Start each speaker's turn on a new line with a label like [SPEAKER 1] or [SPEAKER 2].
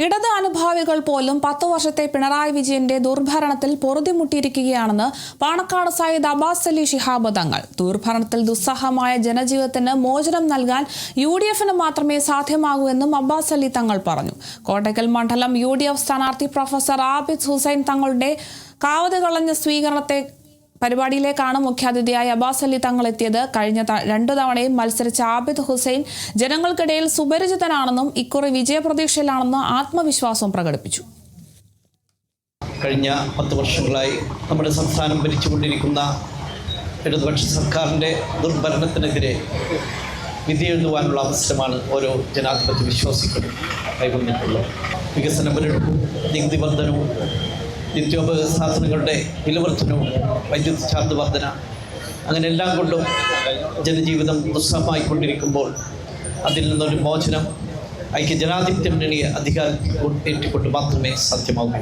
[SPEAKER 1] ഇടത് അനുഭാവികൾ പോലും 10 വർഷത്തെ പിണറായി വിജയന്റെ ദുർഭരണത്തിൽ പൊറുതിമുട്ടിയിരിക്കുകയാണെന്ന് പാണക്കാട് സയ്യിദ് അബ്ബാസ് അലി ശിഹാബ് തങ്ങൾ. ദുർഭരണത്തിൽ ദുസ്സഹമായ ജനജീവിതത്തിന് മോചനം നൽകാൻ UDF-ന് മാത്രമേ സാധ്യമാകൂ എന്നും അബ്ബാസ് അലി തങ്ങൾ പറഞ്ഞു. കോട്ടയ്ക്കൽ മണ്ഡലം UDF സ്ഥാനാർത്ഥി പ്രൊഫസർ ആബിദ് ഹുസൈൻ തങ്ങളുടെ കാവത് കളഞ്ഞ സ്വീകരണത്തെ പരിപാടിയിലേക്കാണ് മുഖ്യാതിഥിയായി അബ്ബാസ് അലി തങ്ങൾ എത്തിയത്. കഴിഞ്ഞ 2 തവണയും മത്സരിച്ച ആബിദ് ഹുസൈൻ ജനങ്ങൾക്കിടയിൽ സുപരിചിതനാണെന്നും ഇക്കുറി വിജയപ്രതീക്ഷയിലാണെന്നും ആത്മവിശ്വാസം പ്രകടിപ്പിച്ചു.
[SPEAKER 2] കഴിഞ്ഞ 10 വർഷങ്ങളായി നമ്മുടെ സംസ്ഥാനം ഭരിച്ചുകൊണ്ടിരിക്കുന്ന ഇടതുപക്ഷ സർക്കാരിൻ്റെ ദുർഭരണത്തിനെതിരെ വിധിയെഴുതുവാനുള്ള അവസരമാണ് ഓരോ ജനാധിപത്യ വിശ്വാസികളും കൈവന്നിട്ടുള്ളത്. വികസന മുരടിപ്പും നികുതി വർധനവും നിത്യോപയോഗ സാധനങ്ങളുടെ വിലവർധനവും വൈദ്യുതി ചാർജ് വർധന അങ്ങനെ എല്ലാം കൊണ്ടും ജനജീവിതം ദുസ്സഹമായിക്കൊണ്ടിരിക്കുമ്പോൾ അതിൽ നിന്നൊരു മോചനം ഐക്യജനാധിപത്യ മുന്നണിയെ അധികാരം ഏറ്റുകൊണ്ട് മാത്രമേ സാധ്യമാകൂ.